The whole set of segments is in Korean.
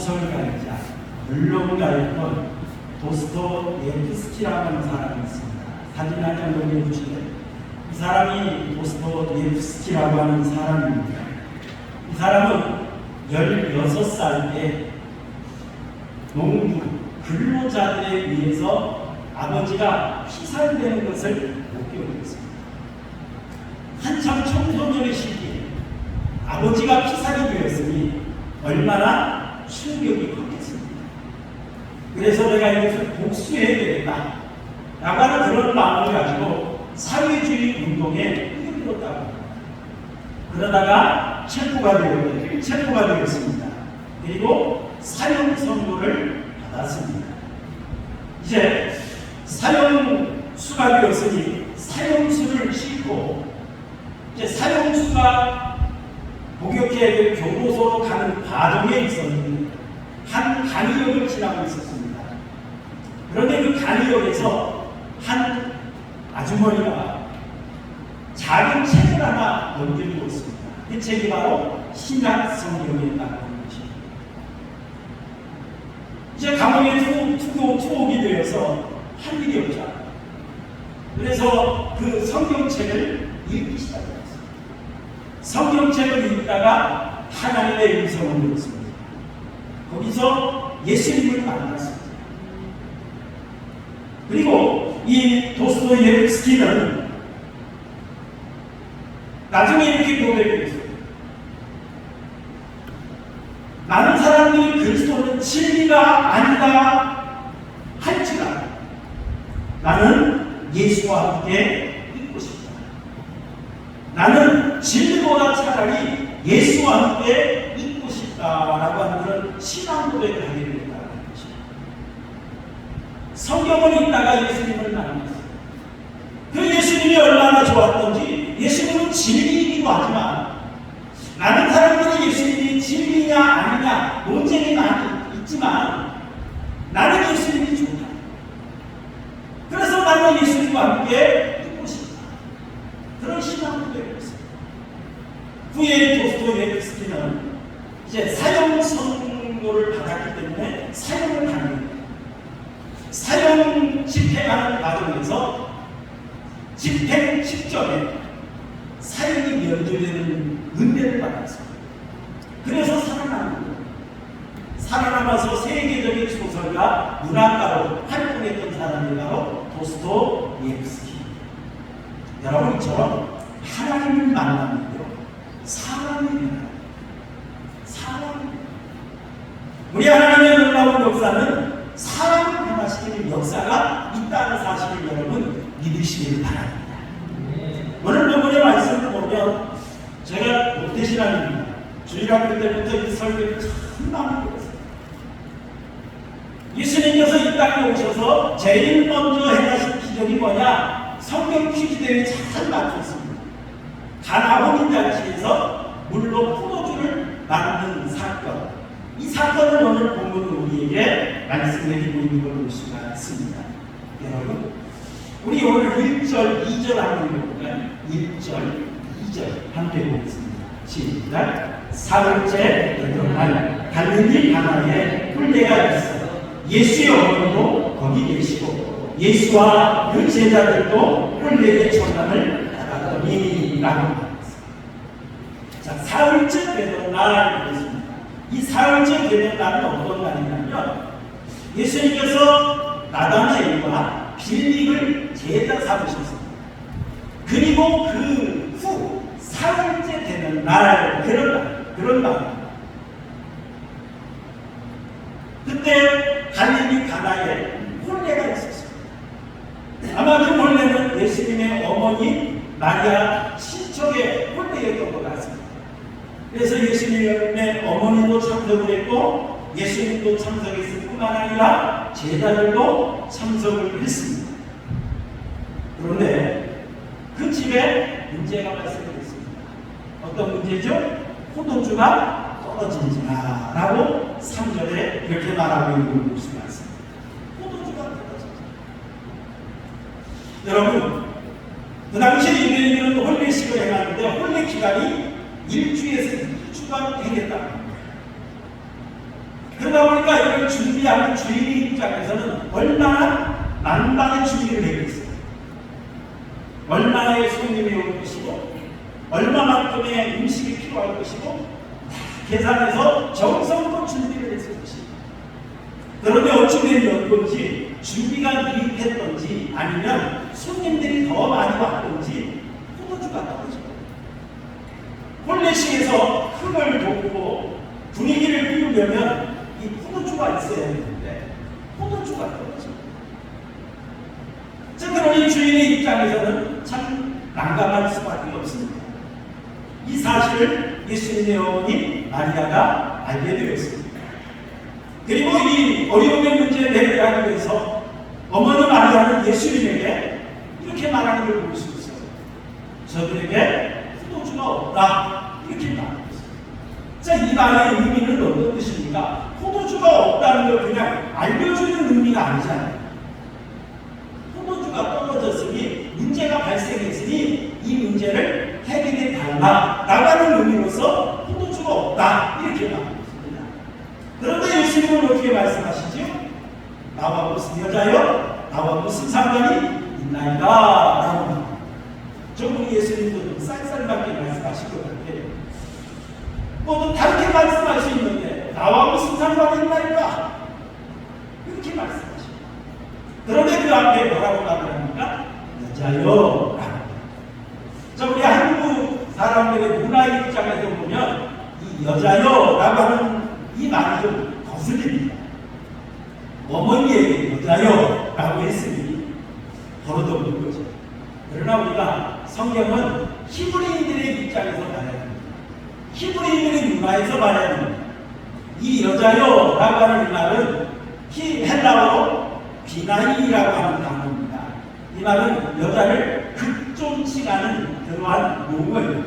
소설가이자 물론가였던 도스토예프스키라는 사람이 있습니다. 사진 한 장 올려주시면 이 사람이 도스토예프스키라고 하는 사람입니다. 이 사람은 16살 때 농부 근로자들에 의해서 아버지가 피살되는 것을 목격을 했습니다. 한참 청소년의 시기에 아버지가 피살이 되었으니 얼마나 충격이 컸겠습니까? 그래서 내가 이것을 복수해야 되겠다 라고 하는 그런 마음을 가지고 사회주의 운동에 뛰어들었다고 합니다. 그러다가 체포가 되었습니다. 그리고 사형 선고를 받았습니다. 이제 사형수가 되었으니 사형수를 싣고 이제 사형수가 복역계획 교도소로 가는 과정에 있었는데 한 간이역을 지나고 있었습니다. 그런데 그 간이역에서 한 아주머니가 작은 책을 하나 넘기고 있습니다. 그 책이 바로 신약 성경에 있다는 것입니다. 이제 감옥에 투옥이 되어서 할 일이 없죠. 그래서 그 성경책을 읽기 시작했습니다. 성경책을 읽다가 하나님의 음성을 들었습니다. 거기서 예수님을 만났습니다. 그리고 이 도스토예프스키는 나중에 이렇게 고백을 했어요. 많은 사람들이 그리스도는 진리가 아니다 할지라도 나는 예수와 함께 있고 싶다. 나는 진리보다 차라리 예수와 함께 있고 싶다라고 하는 그런 신앙 고백을 하게 된다는 것입니다. 성경을 읽다가 예수님을 만났어요. 그 예수님이 얼마나 좋았던지 예수님은 진리이기도 하지만 많은 사람들이 예수님이 진리냐 아니냐 논쟁이 많이 있지만 나는 예수님이 좋다. 그래서 나는 예수님과 함께 있고 싶다. 그런 신앙을 되고 있습니다. 후에 도스토예프스키는 이제 사형 선고를 받았기 때문에 사형을 당합니다. 사형 집행하는 과정에서 집행 직전에 사형이 면제되는 은혜를 받았습니다. 그래서 살아남은 살아남아서 세계적인 소설가, 문학가로 활동했던 사람이 바로 도스토예프스키. 여러분처럼 하나님을 만나면요 사람이 되나요? 사람이 우리 하나님의 놀라운 역사는 사람을 변화시키는 역사가 있다는 사실을 여러분 믿으시길 바랍니다. 오늘 본문의 말씀을 보면 제가 모태신앙입니다. 주일학교 때부터 이 설교를 참 많이 들었어요. 예수님께서 이 땅에 오셔서 제일 먼저 행하신 기적이 뭐냐? 성경 퀴즈 대회 잘 맞췄습니다. 가나 혼인잔치에서 물로 포도주를 만든 사건. 이 사건을 오늘 본문은 우리에게 말씀해주고 있는 걸 볼 수가 있습니다. 여러분, 우리 오늘 1절, 2절 한번 해볼까요? 1절, 2절 함께 보겠습니다. 시작. 사흘째 되던 날 갈릴리 가나에 홀례가 있어 예수의 어머니도 거기 계시고 예수와 그 제자들도 홀례의 전함을 받았더니 라고 말했습니다. 자, 사흘째 되던 날 그랬습니다. 이 사흘째 되던 날은 어떤 날이냐면 예수님께서 나다나엘과 빌립을 제자 삼으셨습니다. 그리고 그 후 사흘째 되는 날 그런 날 그때 갈릴리 가나에 홀례가 있었습니다. 아마 그 홀례는 예수님의 어머니 마리아 친척의 홀례였던 것 같습니다. 그래서 예수님의 어머니도 참석을 했고 예수님도 참석했을 뿐만 아니라 제자들도 참석을 했습니다. 그런데 그 집에 문제가 발생했습니다. 어떤 문제죠? 포도주가 떨어진지라 라고 3절에 이렇게 말하고 있는 걸 볼 수가 있습니다. 포도주가 떨어진다. 여러분, 그 당시에 유대인들은 홀례식을 행하는데 홀례 기간이 1주에서 2주간 되겠다. 그러다 보니까 이걸 준비하는 주인의 입장에서는 얼마나 만반의 준비를 해야겠어요. 얼마나의 손님이 올 것이고 얼마만큼의 음식이 필요할 것이고 계산해서 정성껏 준비를 했을 것입니다. 그런데 어찌된 건지 준비가 미흡했던지 아니면 손님들이 더 많이 왔던지 포도주가 떨어져요. 홀례식에서 흙을 덮고 분위기를 띄우려면 이 포도주가 있어야 되는데 포도주가 떨어져요. 그러니 주인의 입장에서는 참 난감할 수밖에 없습니다. 이 사실을 예수님의 어머니 마리아가 알게 되었습니다. 그리고 이 어려움의 문제를 해결하기 위해서 어머니 마리아는 예수님에게 이렇게 말하는 걸 볼 수 있어요. 저들에게 포도주가 없다. 이렇게 말하고 있어요. 자, 이 말의 의미는 어떤 뜻입니까? 포도주가 없다는 걸 그냥 알려주는 의미가 아니잖아요. 포도주가 떨어졌으니 문제가 발생했으니 이 문제를 해결해 달라 나가는 의미로서 포도주가 없다 이렇게 말하고 있습니다. 그런데 예수님은 어떻게 말씀하시죠? 나와 무슨 여자요? 나와 무슨 상관이 있나이다 라고 합니다. 우리 예수님도 쌀쌀맞게 말씀하실 것 같아요. 또 다르게 말씀할 수 있는데 나와 무슨 상관이 있나이다 이렇게 말씀하십니다. 그런데 그 앞에 뭐라고 말합니까? 여자요. 자, 우리 한국 사람들의 문화의 입장에서 보면 이 여자요 라고 하는 이 말이 좀 거슬립니다. 어머니에게 여자요 라고 했으니 버릇없는 거죠. 그러나 우리가 성경은 히브리인들의 입장에서 봐야 됩니다. 히브리인들의 문화에서 봐야 됩니다. 이 여자요 라고 하는 이 말은 헬라어로 비나이라고 하는 단어입니다. 이 말은 여자를 극존칭하는 그러한 용어예요.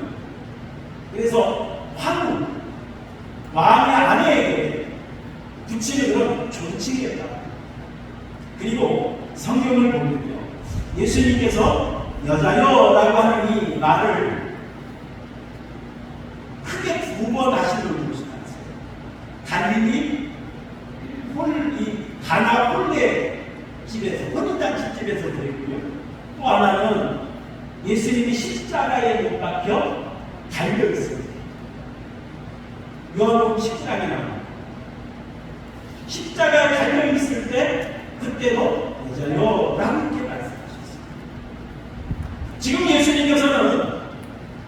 그래서 왕의 아내에게 붙이는 그런 존칭이었다. 그리고 성경을 보면요, 예수님께서 여자여라고 하는 이 말을 크게 2번 하신 걸 볼 수가 있어요. 갈릴리 가나 홀례 집에서, 혼인잔치 집에서 드렸고요. 또 하나는 예수님이 십자가에 못 박혀 달려 있습니다. 요한복음 10장에 나옵니다. 십자가에 달려 있을 때 그때도 여자요 라고 이렇게 말씀하셨습니다. 지금 예수님께서는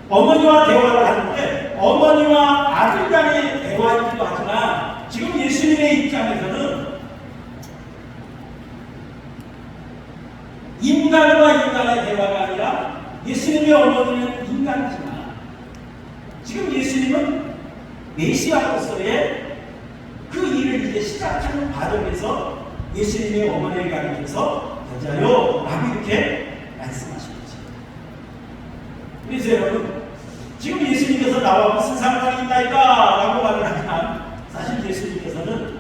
어머니와 대화를 하는데 어머니와 아들 간의 대화이기도 하지만 지금 예수님의 입장에서는 인간과 인간의 대화가 아니라 예수님의 어머니는 인간이지만 지금 예수님은 메시아로서의 그 일을 이제 시작하는 과정에서 예수님의 어머니를 가리켜서 여자요 라고 이렇게 말씀하신 거죠. 그래서 여러분, 지금 예수님께서 나와 무슨 상관이 있나이까 라고 말을 하지만 사실 예수님께서는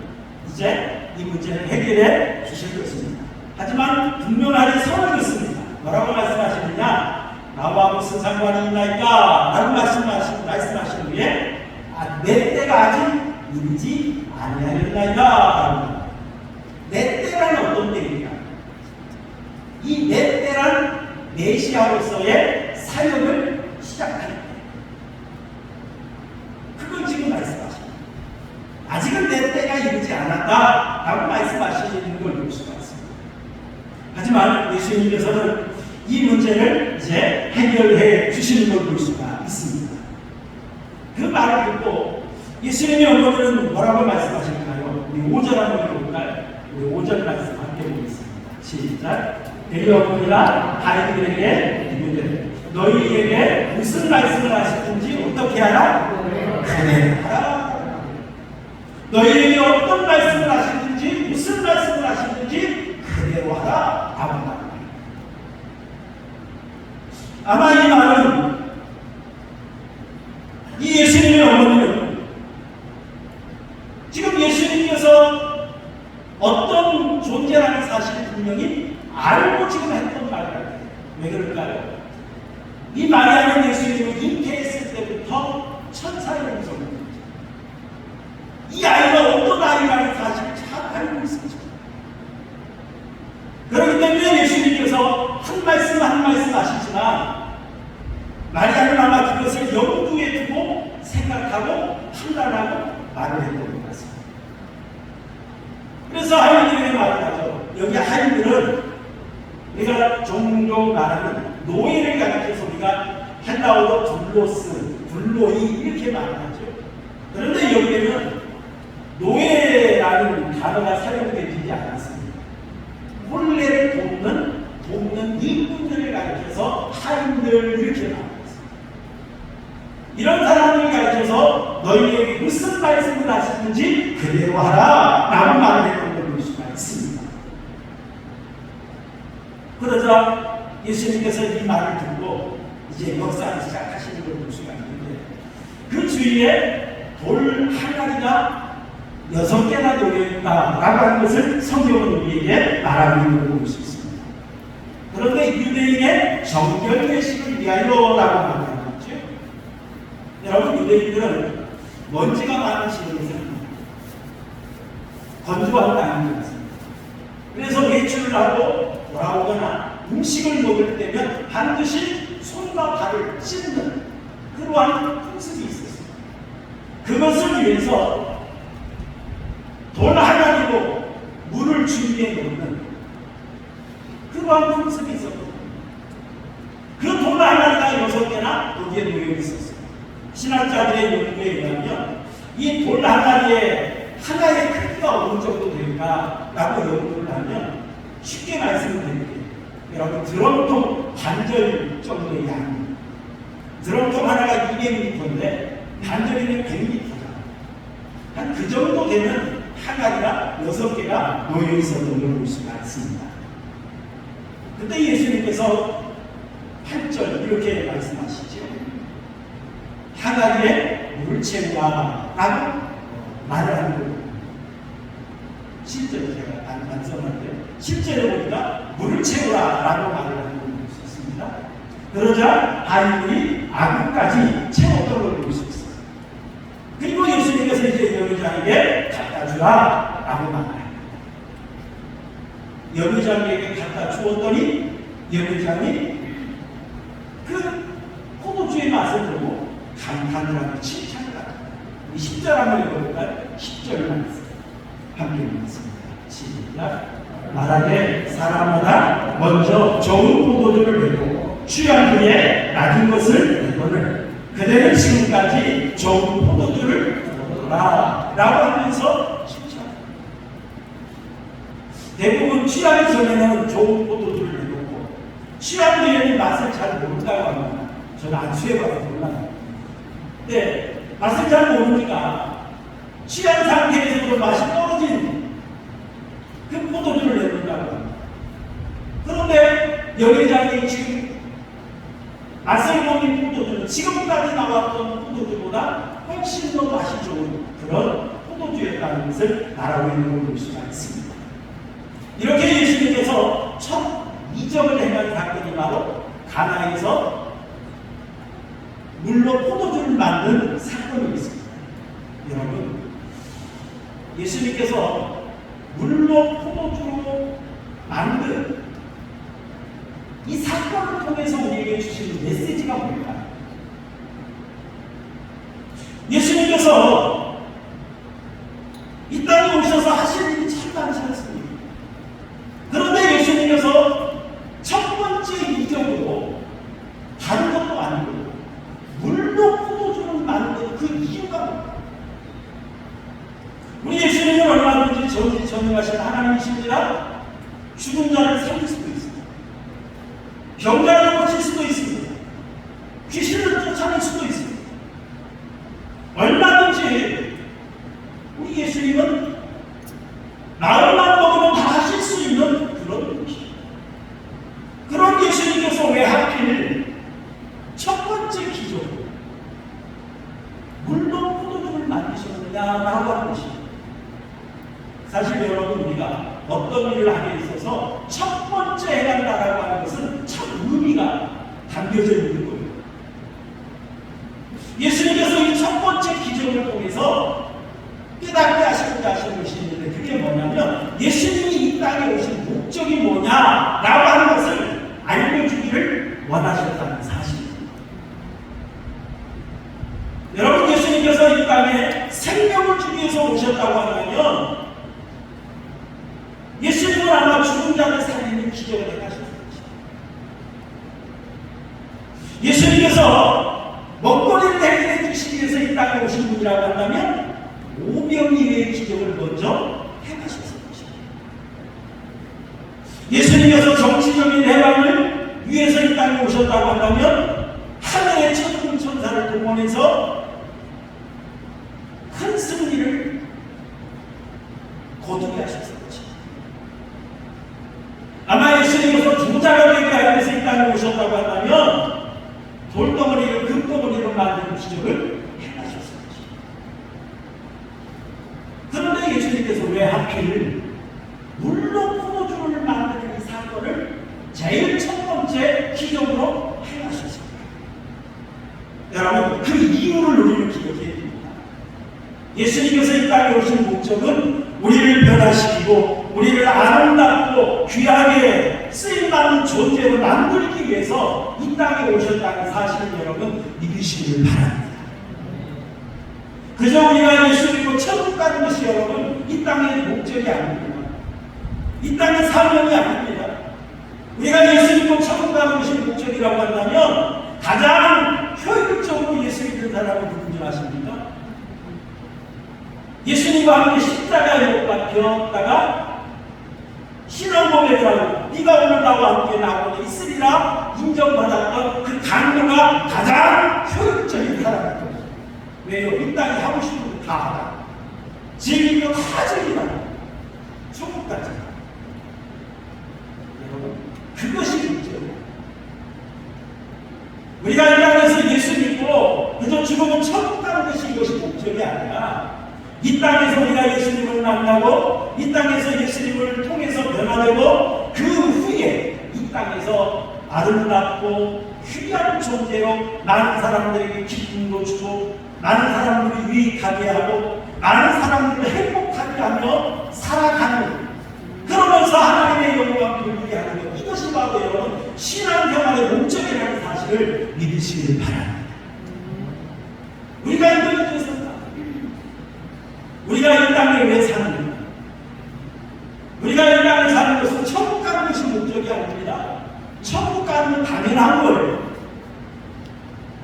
이제 이 문제를 해결해 주실 것입니다. 하지만 분명하게 선을 긋습니다. 뭐라고 말씀하시느냐? 나와 무슨 상관이 있나이까 라고 말씀하신 후에 내 때가 아직 이르지 아니하였나이다. 내 때란 어떤 때입니까? 이 내 때란 메시아로서의 사역을 시작할 때. 그걸 지금 말씀하십니다. 아직은 내 때가 이르지 않았다 라고 말씀하시는 걸 볼 수가 있습니다. 하지만 예수님께서는 이 문제를 이제 해결해 주시는 걸 볼 수가 있습니다. 그 말을 듣고 예수님의 어머니는 뭐라고 말씀하실까요? 우리 5절 한번 볼까요? 우리 5절 말씀 함께 보겠습니다. 시작. 너희 어머니가 아이들에게 이르되 너희에게 무슨 말씀을 하시든지 어떻게 하라? 그대로하라. 너희에게 어떤 말씀을 하시든지 무슨 말씀을 하시든지 그대로 하라. 아멘. 아마 이 말은 이 예수님의 어머니는 지금 예수님께서 어떤 존재라는 사실을 분명히 알고 지금 했던 말 같아요. 왜 그럴까요? 이 마리아는 예수님을 잉태했을 때부터 천사의 음성을 듣죠. 이 아이가 어떤 아이 아니라는 사실을 잘 알고 있었죠. 그렇기 때문에 예수님께서 한 말씀 한 말씀 하시지만 마리아는 아마 그것을 염두에 두고 생각하고 판단하고 말을 했던 것 같습니다. 그래서 하인들에게 말을 하죠. 여기 하인들은 우리가 종종 말하는 노예를 가리켜서 우리가 헬라어로 둘로이 이렇게 말하죠. 그런데 여기에는 노예라는 단어가 사용되지 않았습니다. 혼례를 돕는 일꾼들을 가리켜서 하인들 이렇게 말합니다. 이런 사람을 가리켜서 너희에게 무슨 말씀을 하시는지 그대로 하라 라고 말을 했던 걸 볼 수가 있습니다. 그러자 예수님께서 이 말을 듣고 이제 역사를 시작하시는 걸 볼 수가 있는데 그 주위에 돌 항아리가 6개나 놓여있다라고 하는 것을 성경은 우리에게 말하고 있는 걸 볼 수 있습니다. 그런데 유대인의 정결 회식을 위하여라고 말합니다. 여러분, 유대인들은 먼지가 많은 지역에서 삽니다. 건조한 땅인 것 같습니다. 그래서 외출을 하고 돌아오거나 음식을 먹을 때면 반드시 손과 발을 씻는 그러한 풍습이 있었습니다. 그것을 위해서 돌 하나로 물을 준비해 놓는 그러한 풍습이 있었거든요. 그 돌 하나가 6개나 거기에 놓여 있었습니다. 신학자들의 연구에 의하면 이 돌 하나의 하나의 크기가 어느 정도 될까라고 연구를 하면 쉽게 말씀을 드릴게요. 여러분, 드럼통 반절 정도의 양입니다. 드럼통 하나가 200리터인데 반절이면 100리터다. 한 그 정도 되는 항아리가 6개가 놓여 있었던 걸 볼 수가 있습니다. 그때 예수님께서 8절 이렇게 말씀하시죠. 항아리에 물을 채우라 라고 말을 하는 거예요. 실제로 제가 안 써놨는데 실제로 보니까 물을 채우라 라고 말을 하는 걸 볼 수 있습니다. 그러자 아이들이 아구까지 채웠던 걸 볼 수 있어요. 그리고 예수님께서 이제 여의장에게 갖다 주라 라고 말합니다. 여의장에게 갖다 주었더니 여의장이 그 포도주의 맛을 보고 감탄을 하고 칭찬을 합니다. 10절 한번 읽어볼까요? 10절 말씀 함께 읽겠습니다. 시작. 말하되 사람마다 먼저 좋은 포도주를 내고 취한 후에 낮은 것을 내거늘 그대는 지금까지 좋은 포도주를 얻었노라 라고 하면서 칭찬합니다. 대부분 취하기 전에는 좋은 포도주를 내놓고 취한 뒤에는 맛을 잘 모른다고 합니다. 저는 안 취해봐서 몰라요. 네, 맛을 잘 모르니까 취한 상태에서도 맛이 떨어진 그 포도주를 내놓는다고 합니다. 그런데 여기장이 지금 맛을 보는 포도주는 지금까지 나왔던 포도주보다 훨씬 더 맛이 좋은 그런 포도주였다는 것을 말하고 있는 걸 볼 수가 있습니다. 이렇게 예수님께서 첫 이적을 행한 사건이 바로 가나에서 물로 포도주를 만든 사건이 있습니다. 여러분, 예수님께서 물로 포도주로 만든 이 사건을 통해서 우리에게 주시는 메시지가 뭘까요? 예수님께서 이 땅에 오셔서 하신 일이 참 많지 않습니다. 그런데 예수님께서 첫 번째 이적으로 다른 것도 아니고 물로 포도주를 만든 그 이유가 뭘까요? 우리 예수님은 얼마든지 전능하신 하나님이십니다. 죽은 자를 살릴 수도 있습니다. 병자를 고칠 수도 있습니다. 귀신을 쫓아낼 수도 있습니다. 얼마든지 우리 예수님은 마음만 먹으면 다 하실 수 있는 그런 분이십니다. 그런 예수님께서 왜 하필 첫 번째 기적으로 물로 포도주를 만드셨느냐라고 하는 것입니다. 사실 여러분, 우리가 어떤 일을 하게 있어서 첫 번째 해간다라고 하는 것은 참 의미가 담겨져 있는 거예요. 예수님께서 이 첫 번째 기적을 통해서 깨닫게 하시고자 하시는 것이 목적이 뭐냐라고 하는 것을 알려주기를 원하셨다는 사실입니다. 여러분, 예수님께서 이 땅에 생명을 주기 위해서 오셨다고 한다면 예수님은 아마 죽은 자를 살리는 기적을 행하셨을 것입니다. 예수님께서 먹거리를 해결해 주시기 위해서 이 땅에 오신 분이라고 한다면 오병이어의 기적을 먼저 행하셨을 것입니다. 예수님께서 정치적인 해방을 위해서 이 땅에 오셨다고 한다면 하늘의 천군 천사를 동원해서 큰 승리를 거두게 하셨을 것입니다. 아마 예수님께서 부자가 되게 하기 위해서 이 땅에 오셨다고 한다면 돌덩어리를 금덩어리로 만드는 기적을 행하셨을 것입니다. 그런데 예수님께서 왜 하필 물로 포도주를 만드는 이 사건을 제일 첫 번째 기적으로 행하셨습니다. 여러분, 그 이유를 우리는 기억해야 됩니다. 예수님께서 이 땅에 오신 목적은 우리를 변화시키고 우리를 아름답고 귀하게 쓰임받는 존재로 만들기 위해서 이 땅에 오셨다는 사실을 여러분 믿으시길 바랍니다. 그저 우리가 예수 믿고 천국 가는 것이 여러분 이 땅의 목적이 아닙니다. 이 땅의 사명이 아닙니다. 우리가 예수 믿고 천국 가는 것이 목적이라고 한다면 가장 효율적으로 예수 믿는 사람은 누군지 아십니까? 예수님과 함께 십자가에 못 박혔다가 신앙 고백을 하고 네가 오늘 나와 함께 나오고 있으리라 인정받았던 그 강도가 가장 효율적인 사람입니다. 왜요? 이 땅에 하고 싶은 거 다 하다. 즐기면 다 즐기다. 천국 같잖아. 여러분, 그것이 문제예요. 우리가 이 땅에서 예수 믿고 그저 죽으면 천국 가는 것이 이것이 목적이 아니라 이 땅에서 우리가 예수님을 만나고 이 땅에서 예수님을 통해서 변화되고 그 후에 이 땅에서 아름답고 귀한 존재로 많은 사람들에게 기쁨도 주고 많은 사람들을 유익하게 하고 많은 사람들을 행복하게 하며 살아가는, 그러면서 하나님의 영광을 돌리게 하는 것, 이것이 바로 여러분 신앙생활의 목적이라는 사실을 믿으시길 바랍니다. 우리가 이걸 위해서 우리가 이 땅에 왜 사는가? 우리가 이 땅에 사는 것은 천국 가는 것이 목적이 아닙니다. 천국 가는 건 당연한 거예요.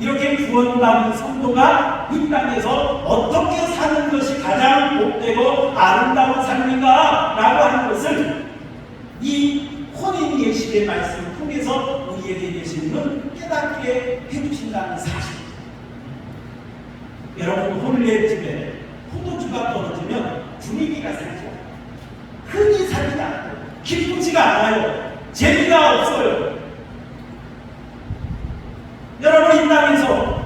이렇게 구원받은 성도가 이 땅에서 어떻게 사는 것이 가장 복되고 아름다운 삶인가 라고 하는 것을 이 혼인 예식의 말씀을 통해서 우리에게 예수님은 깨닫게 해주신다는 사실. 여러분, 혼례집에 포도주가 떨어지면 분위기가 살죠. 흔히 살지 않아요. 기쁘지가 않아요. 재미가 없어요. 여러분, 이 땅에서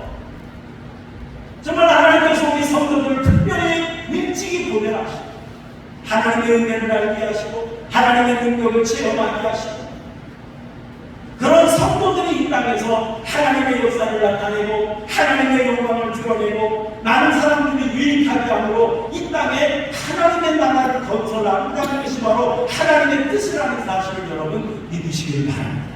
정말 하나님께서 우리 성도들을 특별히 일찍이 보내라시고 하나님의 은혜를 알게 하시고 하나님의 능력을 체험하게 하시고 그런 성도들이 이 땅에서 하나님의 역사를 나타내고 하나님의 영광을 드러내고 많은 사람들이 유익하게 함으로 이 땅에 하나님의 나라를 건설하는 것이 바로 하나님의 뜻이라는 사실을 여러분 믿으시길 바랍니다.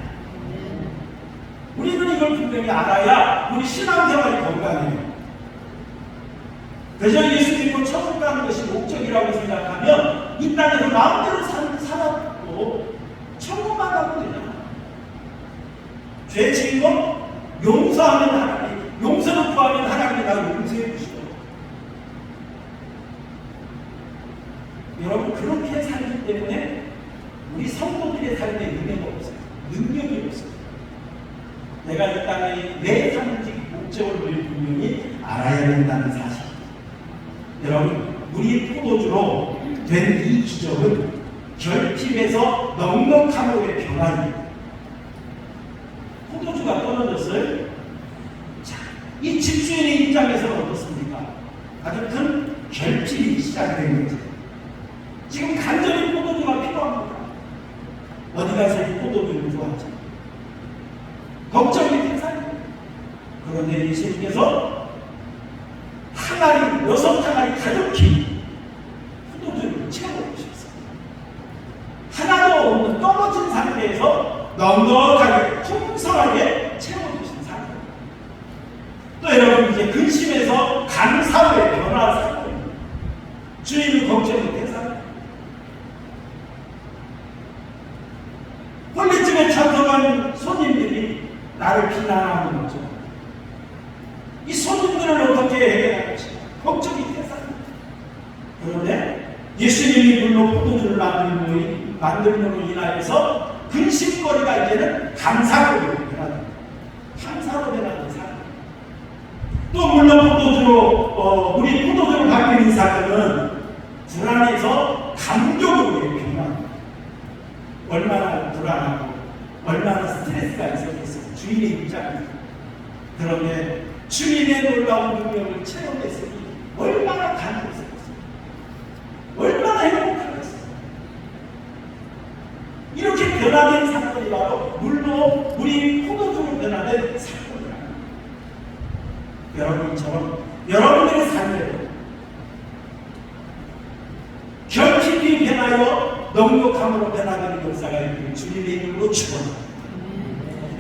우리는 이걸 분명히 알아야 우리 신앙생활이 건강해요. 그저 예수 믿고 천국 가는 것이 목적이라고 생각하면 이 땅에서 마음대로 살아도 천국만 가면 되잖아. 죄 지은 거 용서하면 하나님, 용서를 구하면 하나님이 나를 용서해 주시죠. 여러분, 그렇게 살기 때문에 우리 성도들의 삶에 은혜가 없어요. 능력이 없어요. 내가 이 땅에 왜 사는지 목적을 우리 분명히 알아야 된다는 사실. 여러분, 우리 포도주로 된 이 기적은 결핍에서 넉넉함으로의 변화입니다. 포도주가 떨어졌어요. 자, 이 집주인의 입장에서는 어떻습니까? 아주 큰 결핍이 시작된 거죠. 지금 간절히 포도주가 필요합니다. 어디 가서 이 포도주를 구하죠? 걱정이 태산입니다. 그런데 예수님께서 항아리, 6항아리 가득히 포도주를 채워주셨어요. 하나도 없는 떡 상태에서 넉넉하게 풍성하게 채워주신 상태. 또 여러분 이제 근심에서 감사의 변화 상태. 주님을 걱정 못해서 홀리집에 참석한 손님들이 나를 비난하는 거죠. 이 손님들을 어떻게 해야 할지 걱정이 돼서. 그런데 예수님이 물로 포도주를 만들므로 인하여서 근심거리가 이제는 감사거리로 변화됩니다. 감사로 변하는 사람. 또 물론 포도주로 우리 포도주로 바뀌는 사람은 불안해서 감격으로 변합니다. 얼마나 불안하고 얼마나 스트레스가 있었겠어요. 주인의 입장에서. 그런데 주인의 놀라운 능력을 체험했으니 얼마나 감격했어요. 얼마나 행복하겠어요. 이렇게 변화된 사건이 바로 물로 우리 포도주로 변화된 사건이라. 여러분처럼 여러분들의 삶에 결 깊이 변하여 넉넉함으로 변화되는 역사가 있기를 주님의 이름으로 축원합니다.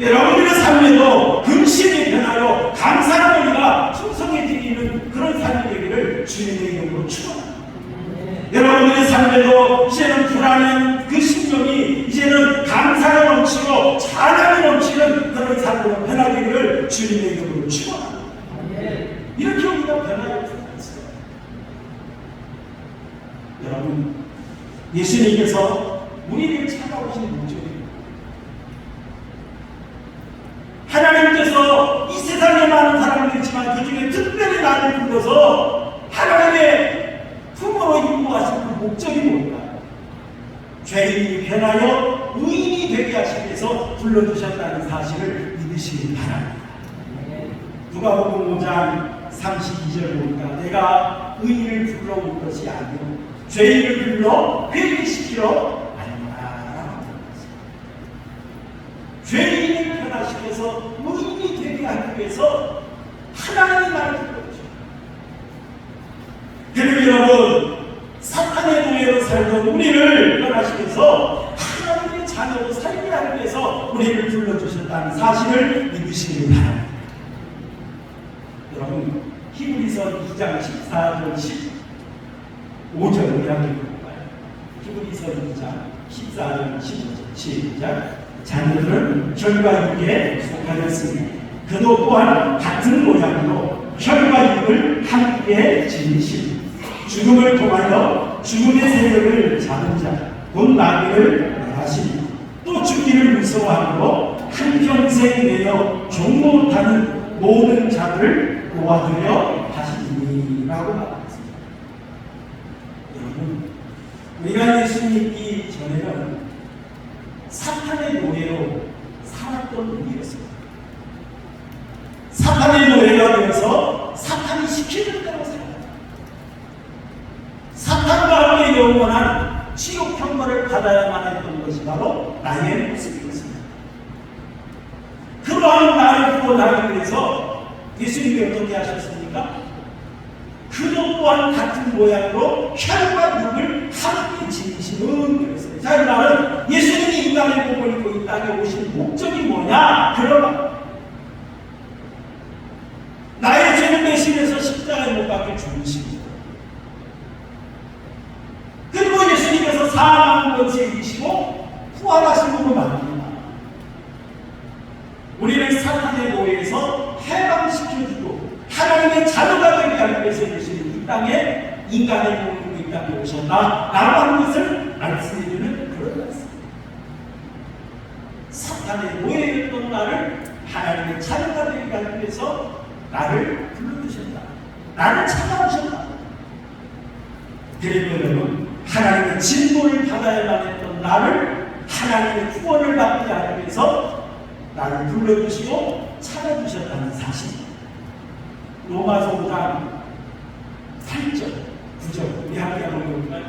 여러분들의 삶에도 근심이 변하여 감사의 머리가 풍성해지는 그런 삶이 되기를 주님의 이름으로 축원합니다. 여러분들의 삶에도 이제는 불안한 그 심정이 이제는 감사가 넘치고 찬양이 넘치는 그런 삶으로 변화되기를 주님의 이름으로 축원합니다. 이렇게 우리가 변화할 수가 있어요. 여러분, 예수님께서 우리를 찾아오신 목적입니다. 하나님께서 이 세상에 많은 사람들이 있지만 그 중에 특별히 나를 불러서 하나님의 품으로 인도하신 그 목적이 뭘까요? 죄인이 변하여 의인이 되게 하시기 위해서 불러주셨다는 사실을 믿으시기 바랍니다. 누가복음 5장 32절 보니까 내가 의인을 불러온 것이 아니오 죄인을 불러 회개시키러 아니라 죄인을 변화시켜서 의인이 되게 하기 위해서 하나님이 나를 불러주셨다. 그리고 여러분, 사탄의 노예로 살던 우리를 변화시켜서 하나님의 자녀로 살게 하기 위해서 우리를 불러주셨다는 사실을 믿으시기 바랍니다. 여러분, 히브리서 2장 14절 15절 우리 함께 볼까요? 히브리서 2장 14절 15절 시작. 자녀들은 혈과 육에 속하였으니 그도 또한 같은 모양으로 혈과 육을 함께 지니시니 죽음을 통하여 죽음의 세력을 잡은 자 곧 마귀를 멸하시니 또 죽기를 무서워하므로 한평생 내어 종로 못하는 모든 자들을 모아두려 하시니라고 말했습니다. 여러분, 우리가 예수 믿기 전에는 사탄의 노예로 살았던 우리였습니다. 사탄의 노예가 되어서 사탄이 시키는 대로 살았다. 사탄과 함께 영원한 지옥 형벌을 받아야만 했던 것이 바로 나의 모습이었습니다. 그러한 나를 구원하기 위해서 예수님이 어떻게 하셨습니까? 그도 또한 같은 모양으로 혈과 육을 함께 지니시는 그랬어요. 자, 이 말은 예수님이 인간의 몸을 입고 이 땅에 오신 목적이 뭐냐? 그러나 나의 죄를 대신해서 십자가에 못 박혀 죽으십니다. 그리고 예수님께서 사망 것에 이기시고 부활하신 분으로 말합니다. 우리를 사탄의 노예에서 해방시켜주고 하나님의 자녀가 되게 하기 위해서 예수님이 이 땅에 인간의 몸으로 이 땅에 오셨다 라고 하는 것을 말씀해주는 그런 말씀. 사탄의 노예였던 나를 하나님의 자녀가 되게 하기 위해서 나를 불러주셨다. 나를 찾아오셨다. 그리고 여러분, 하나님의 진노를 받아야만 했던 나를 하나님의 구원을 받게 하기 위해서 나를 불러주시고 찾아주셨다는 사실. 로마서 5장 8절 9절 우리 함께 한번 볼까요?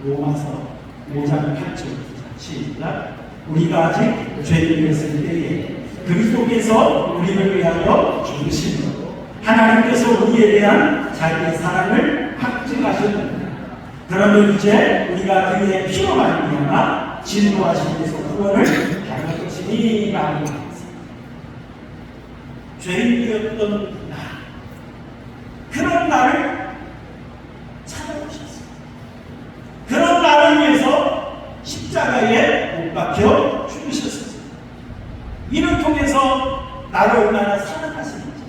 로마서 5장 8절 9절 시작. 우리가 아직 죄인이었을 때에 그리스도께서 우리를 위하여 죽으심으로 하나님께서 우리에 대한 자기의 사랑을 확증하셨느니라. 그러면 이제 우리가 그의 피로 말미암아 진노하시면서 구원을 받을 것이니 라고 말했습니다. 죄인이었던 나, 그런 나를 찾아오셨습니다. 그런 나를 위해서 십자가에 못 박혀 죽으셨습니다. 이를 통해서 나를 얼마나 사랑하시는지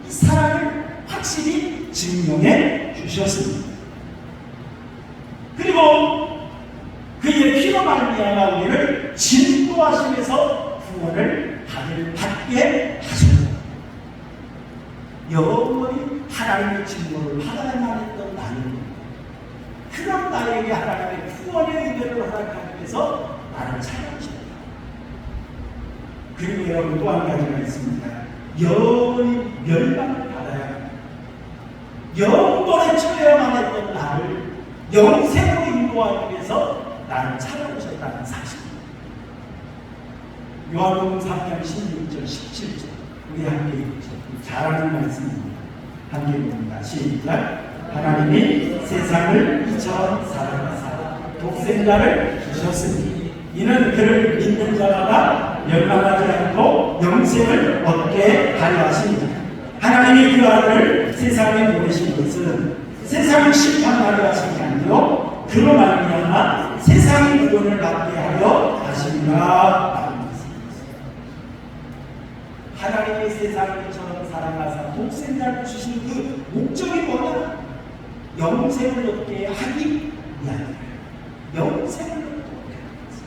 이 사랑을 확실히 증명해 주셨습니다. 그리고 그의 피로 말미암아 우리를 진노하시면서 구원을 받게 하셨습니다. 영원히 하나님의 진노를 받아야만 했던 나는 그런 나에게 하나님의 구원의 은혜를 허락하기 위해서 나를 찾아오셨다. 그리고 여러분 또 한 가지가 있습니다. 영원히 멸망을 받아야 합니다. 영원에 처해야만 했던 나를 영생으로 인도하기 위해서 나를 찾아오셨다는 사실입니다. 요한복음 3장 16절 17절 우리 함께 읽죠. 잘 아는 말씀입니다. 함께 봅니다. 시작. 하나님이 세상을 이처럼 사랑하사 독생자를 주셨으니 이는 그를 믿는 자마다 멸망하지 않고 영생을 얻게 하려 하십니다. 하나님이 그 아들을 세상에 보내신 것은 세상을 심판하려 하신 게 아니요 그로 말미암아 세상의 구원을 받게 하려 하십니다. 하나님의 세상을 이처럼 사랑하사 독생자를 주신 그 목적이 뭐냐? 영생을 얻게 하기 위함이에요. 영생을 얻게 하기 위해서.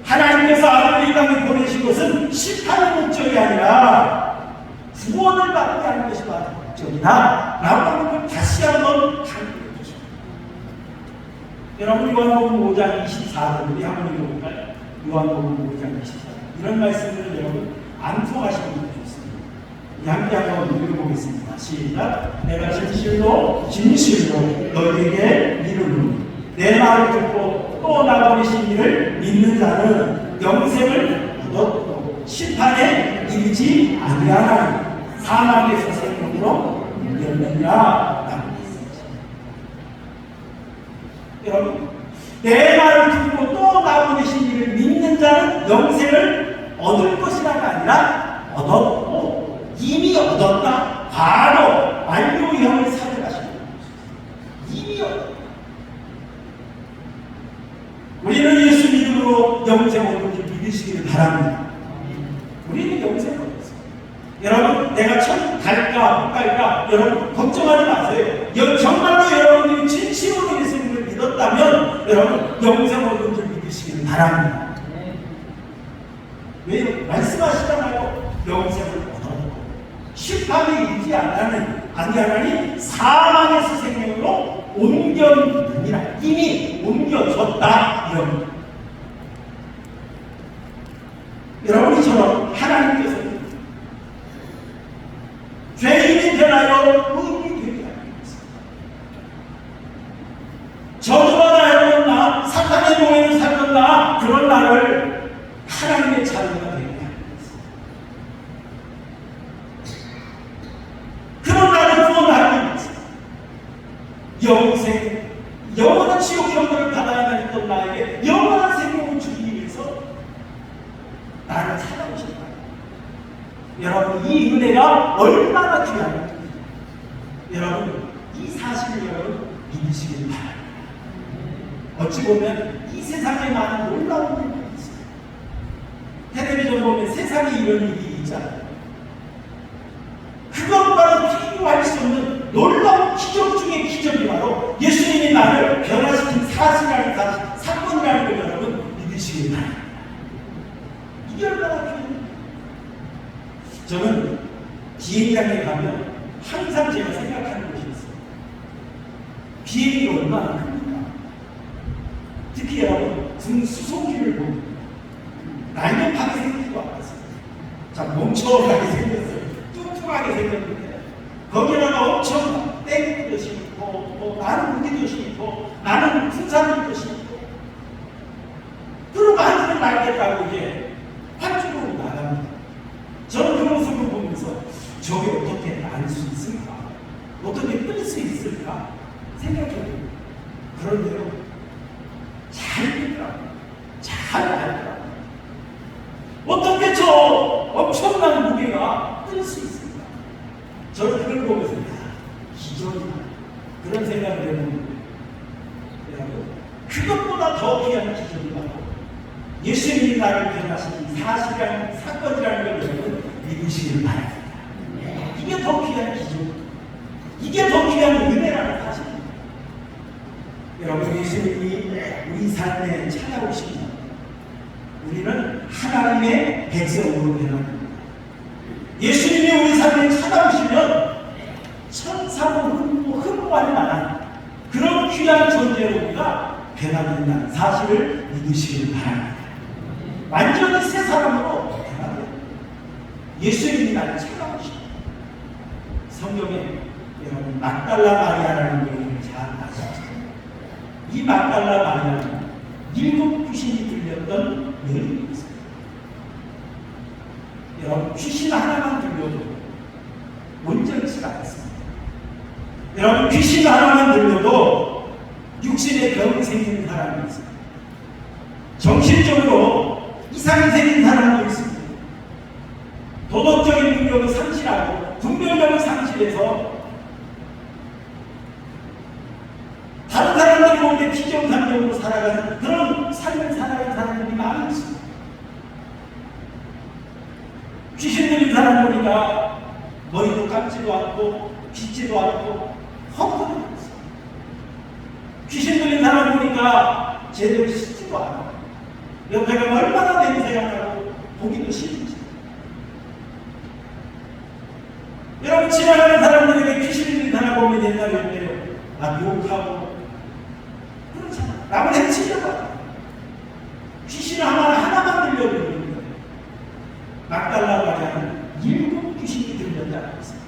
하나님께서 아들을 이 땅에 보내신 것은 심판의 목적이 아니라 구원을 받게 하는 것이 바로 목적이다 라고 하는 걸 다시 한번 강조해 주십니다. 여러분 요한복음 5장 24절 우리 한번 읽어볼까요? 요한복음 5장 24절 이런 말씀을 여러분 암송하시는 분이 좋습니다. 함께 한번 읽어보겠습니다. 시작. 내가 진실로 너희에게 이르노니 내 말을 듣고 또 나 보내신 이를 믿는 자는 영생을 얻었고 심판에 이르지 아니하나니 사망에서 생명으로 열느니라. 여러분 내 말을 듣고 또 나 보내신 이를 믿는 자는 영생을 얻을 것이라가 아니라 얻었고 이미 얻었다. 바로 완료형을 사용하시는 겁니다. 이미 얻었다. 우리는 예수 믿음으로 영생 얻는 줄 믿으시기를 바랍니다. 우리는 영생 얻었어요. 여러분 내가 천국 갈까 못 갈까 여러분 걱정하지 마세요. 정말로 여러분이 진심으로 예수님을 믿었다면 여러분 영생 얻는 줄 믿으시기를 바랍니다. 왜 말씀하시잖아요. 영생을 얻었고 심판이 이르지 아니하나니 사망에서 생명으로 옮겨느니라. 이미 옮겨졌다. 여러분이처럼 하나님께서 죄인이 변하여 의인이 되게 하셨습니다. 저주받아야 나 사탄의 동행을 살던 나 그런 나를 하나님의 자녀가 되게 하셨습니다. 그런 나를 구원하기 위해서 영생 영원한 지옥 경고를 받아야만 했던 나에게 영원한 생명을 주기 위해서 나를 찾아오셨다. 여러분 이 은혜가 얼마나 귀한가. 여러분 이 사실을 여러분 믿으시길 바랍니다. 어찌 보면 이 세상에 많은 놀라운 일들이 있어요. 텔레비전 보면 세상에 이런 일이 있잖아요. 그것과는 비교할 수 없는 놀라운 기적 중의 기적이 바로 예수님이 나를 변화시킨 사실이라는 사건이라는 걸 여러분 믿으시길 바랍니다. 이게 얼마나 귀합니까? 저는 비행장에 가면 항상 제가 생각하는 것이 있어요. 비행기가 얼마나 큽니까? 특히 여러분 수송기를 보면 날렵하게 생기지도 않았어요. 자, 멈춰가게 생겼어요. 뚱뚱하게 생겼는데 거기다가 엄청 땡기도 심고 나는 무기도 심고 나는 풍산도 심고 그리고 하늘을 날겠다고 이제 활주로로 나갑니다. 저는 그 모습을 보면서 저게 어떻게 날 수 있을까? 어떻게 뜰 수 있을까? 생각해봅니다. 그런데요 그것보다 더 귀한 기적이 바로 예수님이 나를 변화시킨 사건이라는 걸 여러분 믿으시길 바랍니다. 이게 더 귀한 기적, 이게 더 귀한 은혜라는 사실입니다. 여러분, 예수님이 우리 삶에 찾아오시면 우리는 하나님의 백성으로 변합니다. 예수님이 우리 삶에 찾아오시면 천사로 흠모할 만한 그런 귀한 존재로 우리가 변화된다는 사실을 믿으시길 바랍니다. 완전히 새 사람으로 변화돼요. 예수님이 나를 찾아오십니다. 성경에 여러분 막달라 마리아라는 여인을 잘 아시죠? 이 막달라 마리아는 7 귀신이 들렸던 여인이었어요. 여러분, 귀신 하나만 들려도 온전치 않았습니다. 여러분, 귀신 하나만 들려도 육신의 병이 생기는 사람이 있습니다. 정신적으로 이상이 생긴 사람도 있습니다. 도덕적인 능력을 상실하고 분별력을 상실해서 다른 사람들이 보는데 비정상적으로 살아가는 그런 삶을 살아가는 사람들이 많이 있습니다. 귀신 들린 사람 보니까 머리도 감지도 않고 빗지도 않고 헛구도 있어요. 귀신 들린 사람 보니까 제대로 씻지도 않아요. 옆에가 얼마나 냄새가 나고 보기도 싫은지. 여러분, 지나가는 사람들에게 귀신 들린 사람 보면 옛날에 어때요? 욕하고 그렇잖아. 남을 해치려고 하죠. 귀신 하나만 들려드리는 거예요. 막달라 마리아는 7 귀신이 들렸다고 했어요.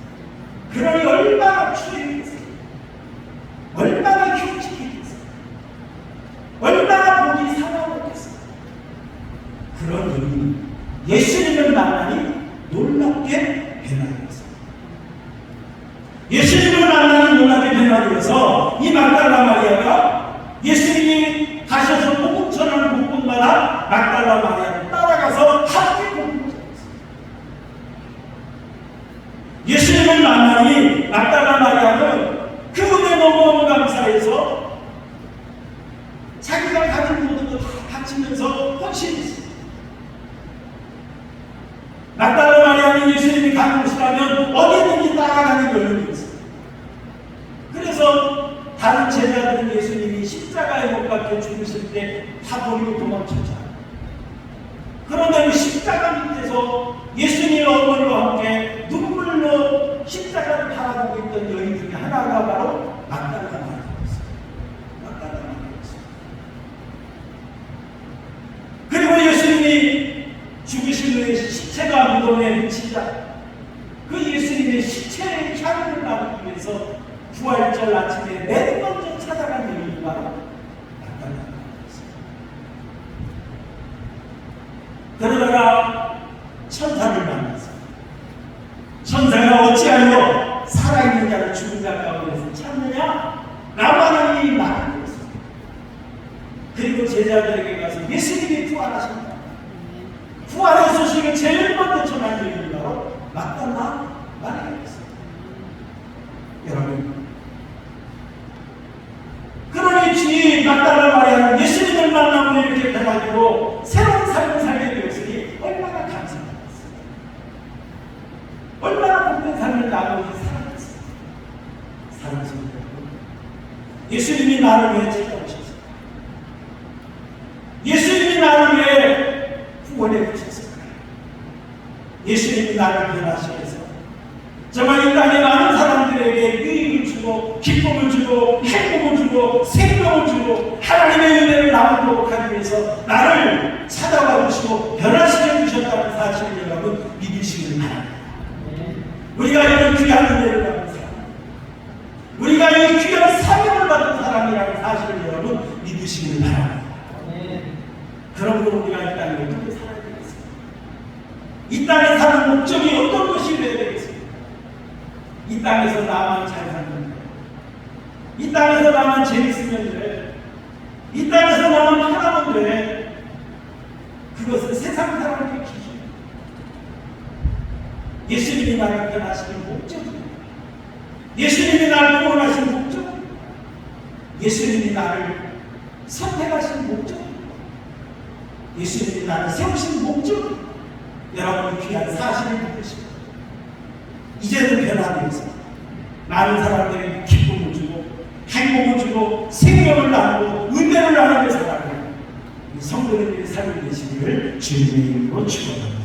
그러니 얼마나 추했겠어요. 얼마나 흉측했겠어요. 얼마나 보기 상하겠어요. 그런 여인이 예수님을 만나니 놀랍게 변화되었어요. 예수님을 만나니 놀랍게 변화되어서 이 막달라 마리아가 예수님이 가셔서 복음 전하는 곳곳마다 막달라 마리아를 따라가서 함께 복음을 전했어요. 예수님을 만나니 막달라 마리아는 그 은혜 너무너무 감사해서 자기가 가진 모든 것 다 바치면서 헌신했어요. 막달라 마리아는 예수님이 가는 곳이라면 어디든지 따라가는 여력이 있어요. 그래서 다른 제자들은 예수님이 십자가에 못 박혀 죽으실 때 다 버리고 도망쳤잖아요. 그런데 그 십자가 밑에서 예수님의 어머니와 함께 눈물로 십자가를 바라보고 있던 여인 중에 하나가 바로 막달라 마리아였어요. 막달라 마리아였어요. 그리고 예수님이 죽으신 후에 시체가 무덤에 묻히자 그 예수님의 시체의 향을 나누기 위해서 부활절 아침에 맨 먼저 찾아간 여인이 바로 막달라 마리아였어요. 그러다가 천사를 만났어요. 천사가 어찌하여 살아있는 자를 죽은 자 가운데서 찾느냐? 나만이 말했어요. 그리고 제자들에게 가서 예수님이 부활하신다. 부활의 소식을 제일 먼저 전한 여인이 바로 막달라 마리아였어요. 여러분, 그러니 주님 막달라 마리아는 예수님을 만나고 이렇게 변화되고 새로운 삶을 살게 되었으니 얼마나 감사합니다. 얼마나 복된 삶을 나누고 살았어요. 사랑하는 여러분, 예수님이 나를 위해 찾아오셨어요. 예수님이 나를 위해 구원해 주셨어요. 예수님이 나를 변화시켜서 정말 이 땅에 많은 사람들에게 유익을 주고 기쁨을 주고 행복을 주고 생명을 주고 하나님의 은혜를 나누도록 하기 위해서 나를 찾아와 주시고 변화시켜 주셨다는 사실을 여러분 믿으시길 바랍니다. 우리가 이런 귀한 은혜를 받은 사람, 우리가 이 귀한 사명을 받은 사람이라는 사실을 여러분 믿으시길 바랍니다. 그러므로 우리가 이 땅에 어떻게 살아야 되겠습니까? 이 땅에 사는 목적이 어떤 것이 되어야 되겠습니까? 이 땅에서 나만 잘 살면 돼. 이 땅에서 나만 재밌으면 돼. 이 땅에서 나만 편하면 돼. 그것은 세상 사람들의 기준이에요. 예수님이 나를 변화시킨 목적입니다. 예수님이 나를 구원하신 목적입니다. 예수님이 나를 선택하신 목적, 예수님이 나를 세우신 목적, 여러분의 귀한 사실을 믿으시고 이제는 변화되어서 많은 사람들에게 기쁨을 주고 행복을 주고 생명을 나누고 은혜를 나누며 살아가는 성도님의 삶이 되시기를 주님의 이름으로 축원합니다.